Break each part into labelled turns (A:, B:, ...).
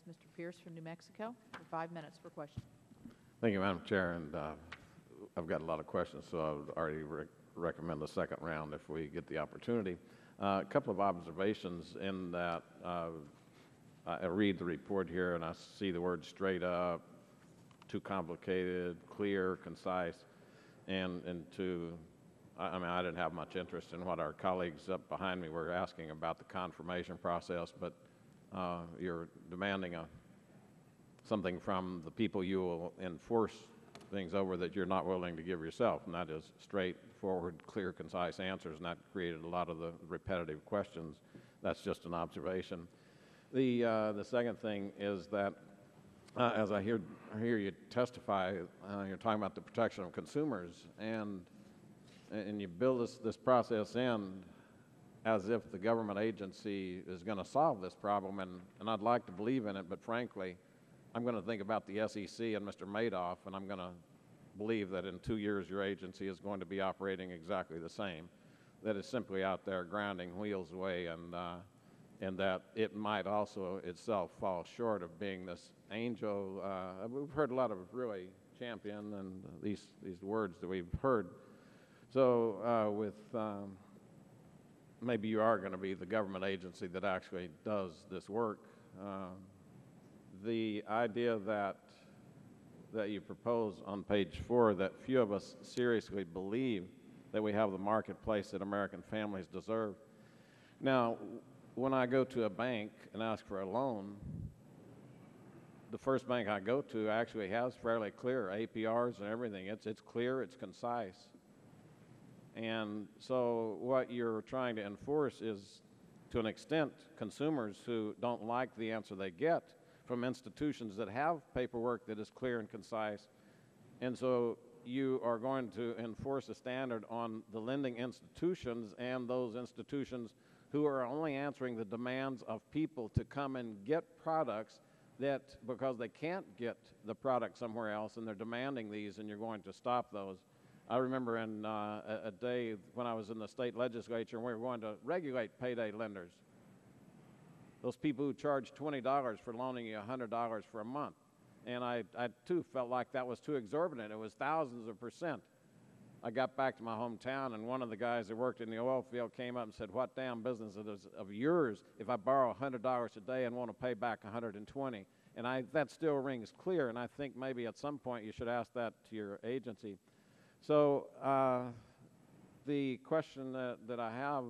A: Mr. Pearce from New Mexico for 5 minutes for questions.
B: Thank you, Madam Chair, and I've got a lot of questions, so I would already recommend the second round if we get the opportunity. A couple of observations in that I read the report here and I see the word straight up, too complicated, clear, concise, and I mean, I didn't have much interest in what our colleagues up behind me were asking about the confirmation process, but you're demanding something from the people you will enforce things over that you're not willing to give yourself, and that is straightforward, clear, concise answers, and that created a lot of the repetitive questions. That's just an observation. The second thing is that as I hear you testify, you're talking about the protection of consumers, and you build this process in as if the government agency is going to solve this problem, and I'd like to believe in it, but frankly, I'm going to think about the SEC and Mr. Madoff, and I'm going to believe that in 2 years your agency is going to be operating exactly the same, that it's simply out there grinding wheels away, and that it might also itself fall short of being this angel. We've heard a lot of really champion and these words that we've heard. So maybe you are going to be the government agency that actually does this work. The idea that you propose on page 4, that few of us seriously believe that we have the marketplace that American families deserve. Now, when I go to a bank and ask for a loan, the first bank I go to actually has fairly clear APRs and everything. It's clear, it's concise. And so what you're trying to enforce is, to an extent, consumers who don't like the answer they get from institutions that have paperwork that is clear and concise. And so you are going to enforce a standard on the lending institutions and those institutions who are only answering the demands of people to come and get products that, because they can't get the product somewhere else, and they're demanding these, and you're going to stop those. I remember in a day when I was in the state legislature and we were going to regulate payday lenders. Those people who charge $20 for loaning you $100 for a month. And I too felt like that was too exorbitant. It was thousands of percent. I got back to my hometown, and one of the guys that worked in the oil field came up and said, "What damn business is it of yours if I borrow $100 a day and want to pay back $120? And that still rings clear, and I think maybe at some point you should ask that to your agency. So the question that I have,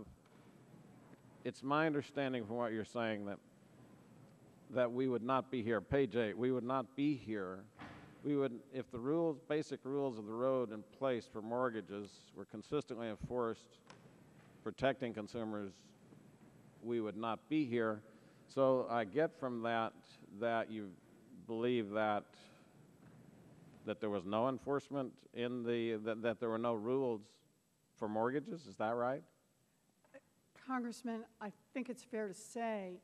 B: it's my understanding from what you're saying that we would not be here. Page 8, we would not be here. We would, if the basic rules of the road in place for mortgages were consistently enforced, protecting consumers, we would not be here. So I get from that you believe that there was no enforcement in that there were no rules for mortgages. Is that right?
C: Congressman, I think it's fair to say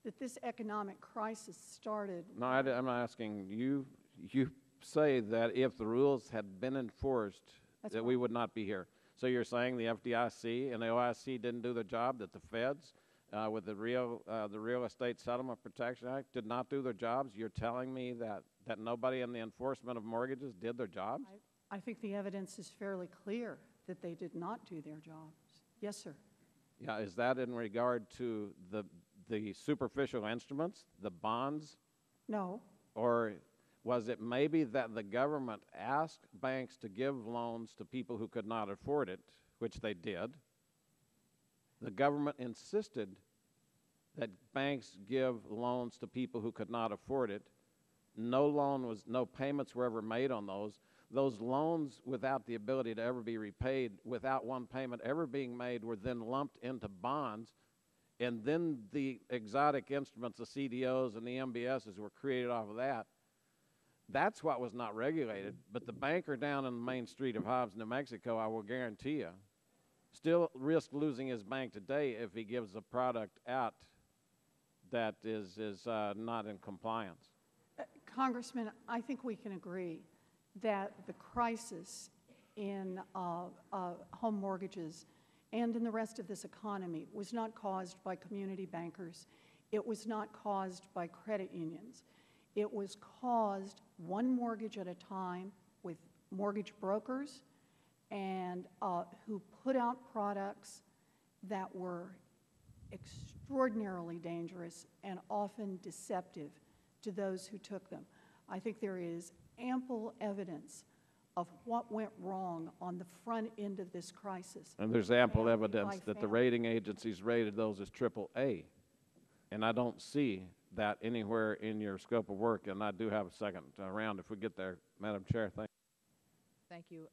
C: that this economic crisis started.
B: No, I'm asking you. You say that if the rules had been enforced, that we would not be here. So you're saying the FDIC and the OIC didn't do their job, that the feds with the Real Estate Settlement Protection Act did not do their jobs? You're telling me that nobody in the enforcement of mortgages did their jobs?
C: I think the evidence is fairly clear that they did not do their jobs. Yes, sir.
B: Yeah, is that in regard to the superficial instruments, the bonds?
C: No.
B: Or was it maybe that the government asked banks to give loans to people who could not afford it, which they did? The government insisted that banks give loans to people who could not afford it. No payments were ever made on those. Those loans, without the ability to ever be repaid, without one payment ever being made, were then lumped into bonds, and then the exotic instruments, the CDOs and the MBSs, were created off of that. That's what was not regulated. But the banker down on the main street of Hobbs, New Mexico, I will guarantee you, still risks losing his bank today if he gives a product out that is not in compliance.
C: Congressman, I think we can agree that the crisis in home mortgages and in the rest of this economy was not caused by community bankers. it was not caused by credit unions. It was caused one mortgage at a time with mortgage brokers and who put out products that were extraordinarily dangerous and often deceptive to those who took them. I think there is ample evidence of what went wrong on the front end of this crisis.
B: And there's ample
C: Family
B: evidence
C: by
B: that the
C: family.
B: rating agencies rated those as AAA. And I don't see that anywhere in your scope of work, and I do have a second round if we get there. Madam Chair, thank you.
A: Thank you.